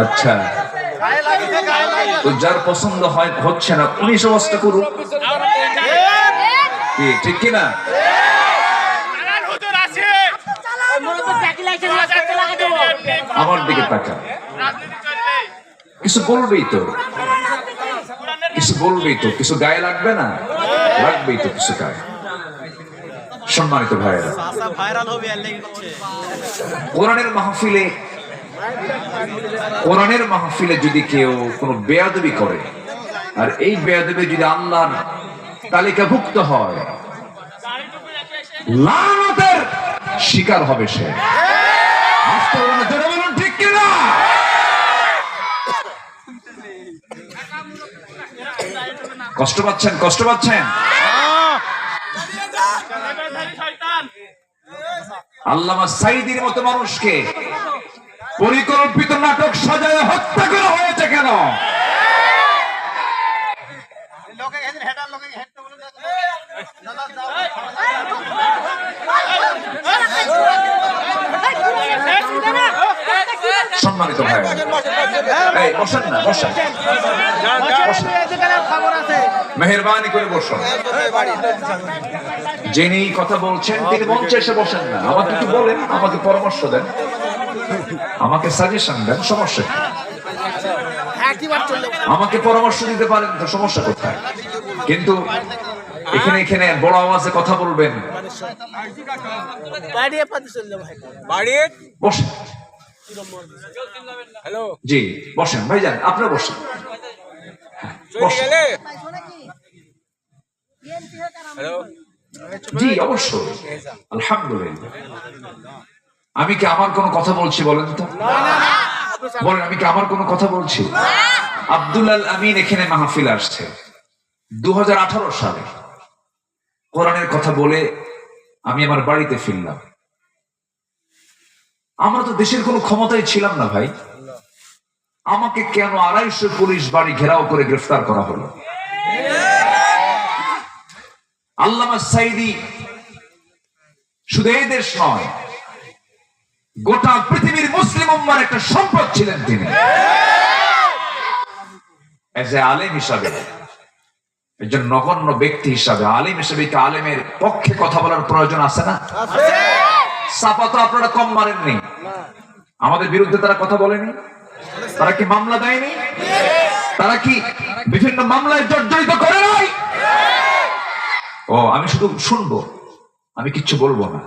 আচ্ছা, তো যার পছন্দ হচ্ছে না উনি সমাজটা করুন, ঠিক কিনা? আমার দিকে তাকা, কিছু বলবেই তো, কিছু বলবেই তো, কিছু গায়ে লাগবে না? লাগবেই তো কিছু গায়ে। সম্মানিত ভাইয়েরা, কোরআনের মাহফিলে যদি কেউ কোনো বেয়াদবি করে, আর এই বেয়াদবি যদি আল্লাহর তালিকাভুক্ত হয়, লানতের শিকার হবে সে। ঠিক কিনা? কষ্ট পাচ্ছেন, কষ্ট পাচ্ছেন? আল্লামা সাঈদীর মতো মানুষকে পরিকল্পিত নাটক সাজায় হত্যা করা হয়েছে কেন? সম্মানিত ভাই, বসেন না, বসেন, মেহেরবানি করে বসুন। যিনি কথা বলছেন তিনি মঞ্চে এসে বসেন না, আমাকে একটু বলেন, আমাকে পরামর্শ দেন, আমাকে সাজেশন দেন, সমস্যা কি? আমাকে পরামর্শ দিতে পারেন তো, সমস্যা কোথায়? কিন্তু এখানে এখানে বড় আওয়াজে কথা বলবেন, বসেন। জি বসেন ভাইজান, আপনারা বসেন। জি অবশ্যই, আলহামদুলিল্লাহ। আমি কি আমার কোনো কথা বলছি বলেন তো? বলেন, আমি কি আমার কোনো কথা বলছি? আব্দুল আল আমিন এখানে মাহফিল আসছে 2018 সালে। কোরআনের কথা বলে আমি আমার বাড়িতে ফিরলাম। আমরা তো দেশের কোনো ক্ষমতায় ছিলাম না ভাই, আমাকে কেন 250 পুলিশ বাড়ি ঘেরাও করে গ্রেফতার করা হলো? আল্লামা সাঈদী শুধু এই দেশ নয়, গোটা পৃথিবীর মুসলিম উম্মার একটা সম্পদ ছিলেন তিনি। এজ এ আলেম হিসাবে, একজন নগণ্য ব্যক্তি হিসাবে, আলেম হিসাবে কি আলেমের পক্ষে কথা বলার প্রয়োজন আছে না? সাপা তো আপনারা কম মারেননি, আমাদের বিরুদ্ধে তারা কথা বলেনি, তারা কি মামলা দেয়নি, তারা কি বিভিন্ন মামলায় জর্জরিত করে নাই? ও আমি শুধু শুনবো, আমি কিচ্ছু বলবো না।